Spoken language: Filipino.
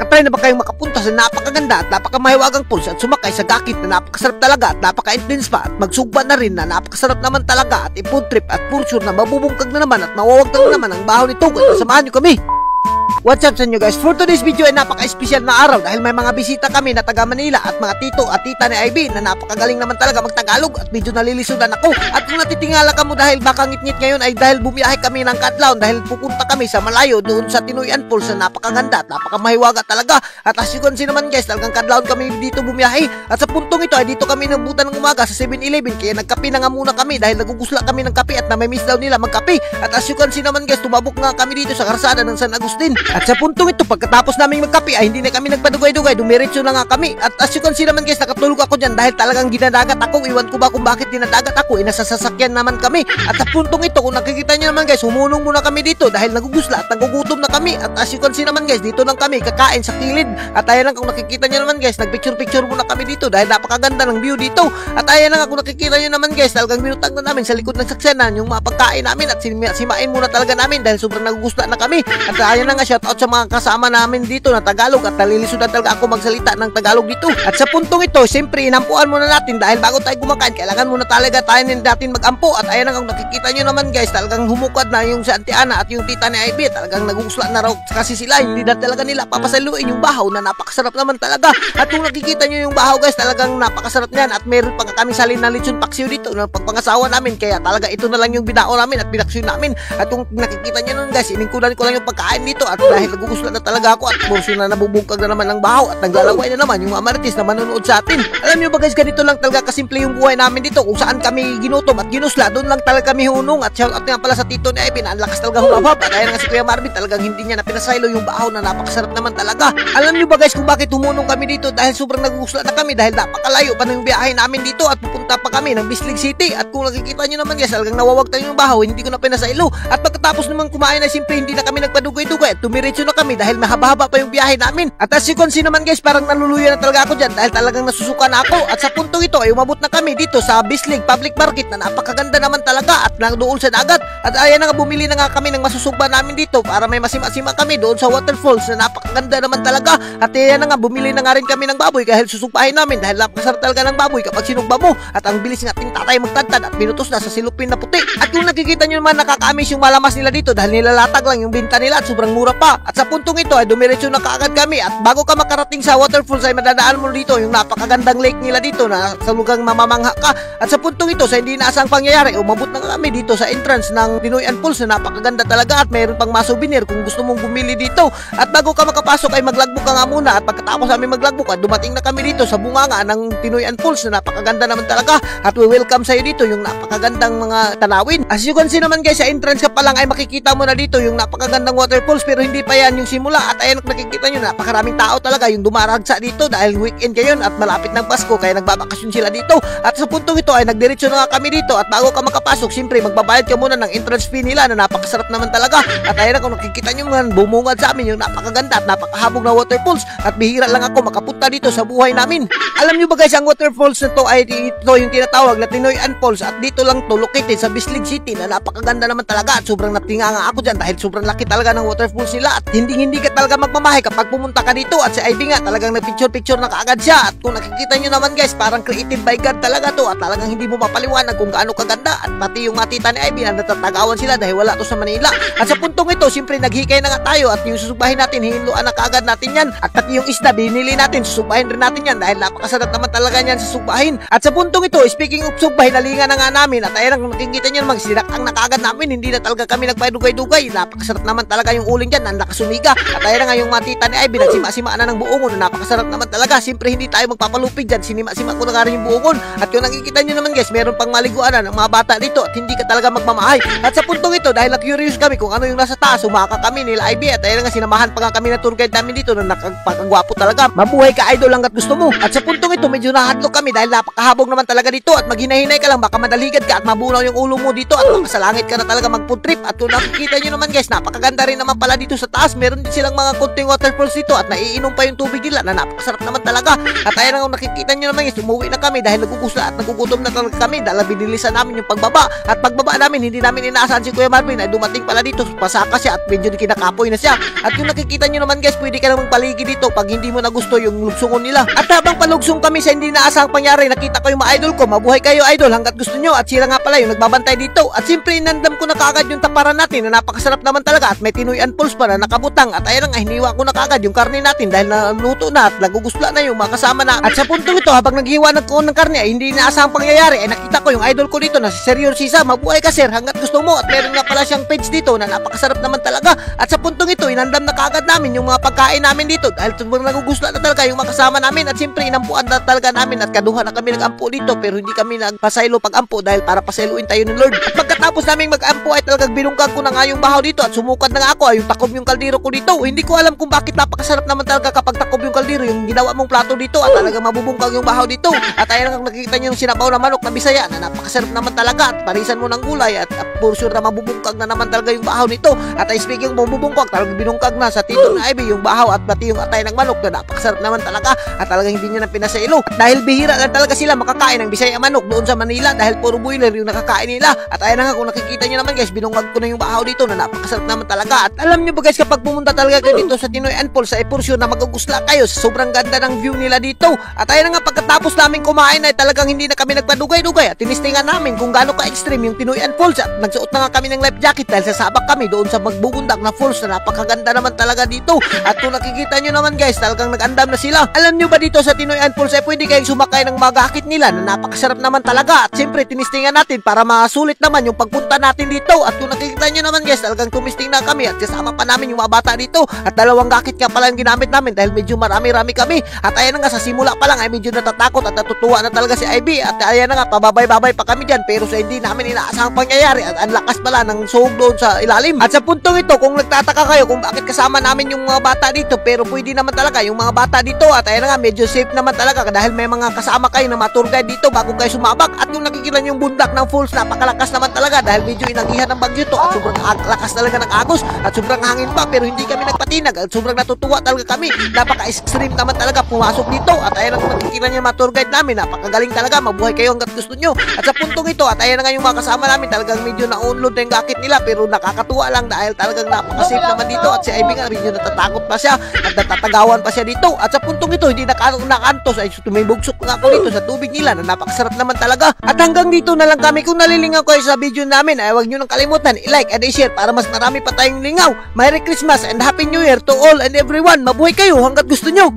Nakatry na ba kayong makapunta sa napakaganda at napakamahiwagang pools at sumakay sa gakit na napakasarap talaga at napaka-intense pa at magsugba na rin na napakasarap naman talaga at i-food trip at for sure na mabubungkag na naman at mawawagtang na naman ang baho nito kaya samahan nyo kami. What's up sa inyo guys? For today's video ay napaka-espesyal na araw dahil may mga bisita kami na taga Manila at mga tito at tita ni Ivy na napakagaling naman talaga magtagalog at medyo nalilisudan ako. At kung natitingala ka mo dahil baka ngit-ngit ngayon ay dahil bumiyahe kami ng Katlaon dahil pupunta kami sa malayo doon sa Tinoyan Falls na napakaganda at napakamahiwaga talaga. At as you can see naman guys, talagang Katlaon kami dito bumiyahe. At sa puntong ito ay dito kami nabutan ng umaga sa 7-Eleven kaya nagkape na nga muna kami dahil nagugusla kami ng kape at namimiss daw nila magkape. At as you can see naman guys, tumabok nga kami dito sa karsada ng San Agustin. At sa puntong ito, pagkatapos naming magkape ay hindi na kami nagpadugay-dugay, dumiretso na nga kami. At as you can see naman guys, nakatulog ako dyan dahil talagang ginadagat ako. Iwan ko ba kung bakit dinadagat ako, nasa sasakyan naman kami. At sa puntong ito, kung nakikita nyo naman guys, humunong muna kami dito dahil nagugusla at nagugutom na kami. At as you can see naman guys, dito lang kami kakain sa kilid. At ayan lang kung nakikita nyo naman guys, nagpicture-picture muna kami dito dahil napakaganda ng view dito. At ayan lang kung nakikita nyo naman guys, talagang binutang na namin sa likod ng saksanan yung mga pagkain namin at simain muna talaga namin dahil sobrang nagugusla na kami. At ayan lang nga, shout out sa mga kasama namin dito na Tagalog at nalilisudan talaga ako magsalita ng Tagalog dito. At sa puntong ito, siyempre inampuan muna natin dahil bago tayo kumakain, kailangan muna talaga tayo natin mag-ampo. At ayan ang nakikita nyo naman guys, talagang humukad na yung si Auntie Ana at yung tita ni Ivy. Talagang nagugusla na raw kasi sila, hindi na talaga nila papasaluin yung bahaw na napakasarap naman talaga. At kung nakikita nyo yung bahaw guys, talagang napakasarap niyan. At meron pa kami salin na lechon paksiw dito ng pagpangasawa namin, kaya talaga ito na lang yung binao namin at pinaksiw namin. At kung nakikita nyo naman guys, iningkulan ko lang yung pagkain dito at dahil nagugusla na talaga ako at porso na nabubungkag na naman ng bahaw at naglalaway na naman yung mga marites na manonood sa atin. Alam nyo ba guys, ganito lang talaga kasimple yung buhay namin dito. Kung saan kami ginutom at ginusla, doon lang talaga kami hunong. At shout out nga pala sa tito ni Ivy na ang lakas talaga humabab. At ayan nga si Kuya Marvin, talagang hindi niya na pinasaylo yung bahaw na napakasarap naman talaga. Alam nyo ba guys kung bakit humunong kami dito? Dahil sobrang nagugusla na kami dahil napakalayo pa ng biyahe namin dito at pupunta pa kami ng Bislig City. At kung nakikita nyo naman guys, talagang nawawagtan yung bahaw, hindi ko na pinasaylo. At pagkatapos naman kumain ay simple hindi na kami nagpadugay-dugay at tumiretso na kami dahil mahaba-haba pa yung biyahe namin. At as you can see naman guys, parang naluluya na talaga ako dyan dahil talagang nasusuka na ako. At sa puntong ito ay umabot na kami dito sa Bislig Public Market na napakaganda naman talaga at nandoon sa dagat. At ayan na nga, bumili na nga kami ng masusugba namin dito para may masima-sima kami doon sa waterfalls na napakaganda naman talaga. At ayan na nga, bumili na nga rin kami ng baboy dahil susugbahin namin dahil napakasarap talaga ng baboy kapag sinugba mo. At ang bilis ng ating tatay magtadtad at pinutos na sa silupin na puti. At kung nakikita nyo naman, nakakaamis yung malamas nila dito dahil nilalatag lang yung binta nila at sobrang mura pa. At sa puntong ito ay dumiretso na kaagad kami at bago ka makarating sa waterfalls ay madadaan mo dito yung napakagandang lake nila dito na sa lugang mamamangha ka. At sa puntong ito, sa hindi inaasang pangyayari, umabot na kami dito sa entrance ng Tinoyan Falls na napakaganda talaga at mayroon pang souvenir kung gusto mong bumili dito. At bago ka makapasok ay maglagbok ka nga muna at pagkatapos namin maglagbok at dumating na kami dito sa bunganga ng Tinoyan Falls na napakaganda naman talaga at we welcome sa'yo dito yung napakagandang mga tanawin. As you can see naman guys, sa entrance ka pa lang ay makikita mo na dito yung napakagandang waterfalls pero hindi pa yan yung simula. At ayan nakikita nyo, napakaraming tao talaga yung dumaragsa dito dahil weekend ngayon at malapit ng Pasko kaya nagbabakasyon sila dito. At sa puntong ito ay nagdiretso na nga kami dito at bago ka makapasok, siyempre magbabayad ka muna ng entrance fee nila na napakasarap naman talaga. At ayan kung nakikita nyo man, bumungad sa amin yung napakaganda at napakahabog na waterfalls at bihira lang ako makapunta dito sa buhay namin. Alam nyo ba guys, ang waterfalls na to ay ito yung tinatawag na Tinoyan Falls at dito lang to located sa Bislig City na napakaganda naman talaga at sobrang natinga nga ako dyan dahil sobrang laki talaga ng waterfalls nila at hindi ka talaga magmamahay kapag pumunta ka dito. At si Ivy nga talagang nagpicture-picture na kaagad siya at kung nakikita nyo naman guys, parang created by God talaga to at talagang hindi mo mapaliwanag kung gaano kaganda. At pati yung tita ni Ivy na natatagawan sila dahil wala to sa Manila. At sa puntong ito, siyempre naghikay na nga tayo at yung susubahin natin, hinuan na kaagad natin yan. At pati yung isda, binili natin, susubahin rin natin yan dahil napakasarap naman talaga yan sa subahin. At sa puntong ito, speaking of subahin, nalinga na nga namin at ayan ang nakikita nyo naman, sinakang na kaagad namin, hindi na talaga kami nagpaidugay-dugay. Napakasarap naman talaga yung uling dyan, ang nakasumiga. At ayan nga yung tita ni Ivy, nagsima-sima na ng buongon na napakasarap naman talaga. Siyempre hindi tayo magpapalupig dyan, sinima-sima ko na nga rin yung buongon. At yung nakikita nyo naman guys, meron pang maliguan ng mga bata dito at hindi ka talaga magmamahay. At sa puntong ito, dahil na-curious kami kung ano yung nasa taas, umaka kami nila Ivy at ayun nga, sinamahan pa nga kami na tour guide namin dito na nakapagagwapo talaga. Mabuhay ka idol hanggat gusto mo. At sa puntong ito, medyo nahadlok kami dahil napakahabog naman talaga dito at maghinahinay ka lang, baka madaligad ka at mabunaw yung ulo mo dito at baka sa langit ka na talaga mag-food trip. At kung nakikita nyo naman guys, napakaganda rin naman pala dito sa taas. Meron din silang mga konting waterfalls dito at naiinom pa yung tubig nila na napakasarap naman talaga. At ayan ang nakikita nyo naman guys, umuwi na kami dahil nagugusla at nagugutom na talaga kami dahil binilisan namin yung pagbaba. At pagbaba namin, hindi namin inaasahan si Kuya Marvin ay dumating pala dito, pasaka siya at medyo kinakapoy na siya. At kung nakikita nyo naman guys, pwede ka naman paligi dito pag hindi mo na gusto yung lugsungon nila. At habang palugsong kami sa hindi naasahang pangyari, nakita ko yung mga idol ko. Mabuhay kayo idol hanggat gusto nyo. At sila nga pala yung nagbabantay dito. At siyempre inandam ko na kaagad yung taparan natin na napakasarap naman talaga at may tinuyan pulse pa na nakabutang. At ayun nga, hiniwa ko na kaagad yung karne natin dahil naluto na at nagugusla na yung mga kasama na. At sa puntong ito, habang naghiwa ng karne ay hindi inaasahang pangyayari ay nakita ko yung idol ko dito na si Seryor Sisa. Mabuhay ka sir hanggat gusto mo. At meron nga pala siyang page dito na napakasarap naman talaga. At sa puntong ito, inandam na kaagad namin yung mga pagkain namin dito dahil sobrang nagugusla na talaga yung mga kasama namin. At siyempre inampuan na talaga namin at kaduha na kami nag-ampo dito pero hindi kami nagpasaylo pag-ampo dahil para pasayluin tayo ng Lord. At pagkatapos namin mag-ampo ay talagang binungkag ko na nga yung bahaw dito at sumukad na nga ako ay yung takob yung kaldero ko dito. Hindi ko alam kung bakit napakasarap naman talaga kapag takob yung kaldero yung ginawa mong plato dito at talagang mabubungkag yung bahaw dito. At ayun ang nakikita nyo yung sinabaw na manok na Bisaya na napakasarap naman talaga at parisan mo ng gulay at for sure na mabubungkag na naman talaga yung bahaw nito. At ay speaking mabubungkag, talagang binungkag na sa tito na Ivy yung bahaw at pati yung atay ng manok na napakasarap naman talaga at talagang hindi nyo na pinasaylo. At dahil bihira lang talaga sila makakain ng Bisaya manok doon sa Manila dahil puro boiler yung nakakain nila. At ayun nga, kung nakikita nyo naman guys, binungkag ko na yung bahaw dito na napakasarap naman talaga. At alam nyo ba guys, kapag pumunta talaga kayo dito sa Tinoy and Falls ay for sure na magugusla kayo sa sobrang ganda ng view nila dito. At ayun nga, pagkatapos namin kumain ay talagang hindi na kami nagpadugay-dugay at tinistingan namin kung gaano ka-extreme yung Tinoy and Falls at nagsuot na nga kami ng life jacket dahil sasabak kami doon sa magbubundak na falls na napakaganda naman talaga dito. At kung nakikita nyo naman guys, talagang nag-andam na sila. Alam nyo ba dito sa Tinoy and Falls ay pwede kayong sumakay ng mga gakit nila na napakasarap naman talaga. At siyempre tinistingan natin para masulit naman yung pagpunta natin dito. At kung nakikita nyo naman guys, talagang tumisting na kami at kasama pa namin yung mga bata dito. At dalawang gakit nga pala yung ginamit namin dahil medyo marami-rami kami. At ayan na nga, sa simula pa lang ay medyo natatakot at natutuwa na talaga si Ivy. At ayan na nga, pababay-babay pa kami dyan pero sa hindi namin inaasahang pangyayari at ang lakas pala ng suhog doon sa ilalim. At sa puntong ito, kung nagtataka kayo kung bakit kasama namin yung mga bata dito, pero pwede naman talaga yung mga bata dito. At ayan na nga, medyo safe naman talaga dahil may mga kasama kayo na tour guide dito bago kayo sumabak. At yung nakikita nyo yung bundak ng falls, napakalakas naman talaga dahil medyo inagihan ng bagyo to at sobrang lakas talaga ng agos at sobrang hangin pa pero hindi kami nagpatinag at sobrang natutuwa talaga kami. Napaka-extreme naman talaga pumasok dito. At ayan ang nakikita nyo yung mga tour guide namin, napakagaling talaga. Mabuhay kayo hanggat gusto nyo. At sa puntong ito, at ayan na nga yung mga kasama namin, talagang medyo na-unload na yung gakit nila pero nakakatuwa lang dahil talagang napaka-safe naman dito. At si Ivy nga medyo natatakot pa siya at natatagawan pa siya dito. At sa puntong ito, hindi nakantos ay tumibugsok nga ako dito sa tubig nila na napakasarap naman talaga. At hanggang dito na lang kami. Kung nalilingaw kayo sa video namin ay huwag nyo nang kalimutan i-like and i-share para mas marami pa tayong lingaw. Merry Christmas and Happy New Year to all and everyone. Mabuhay kayo hanggat gusto nyo.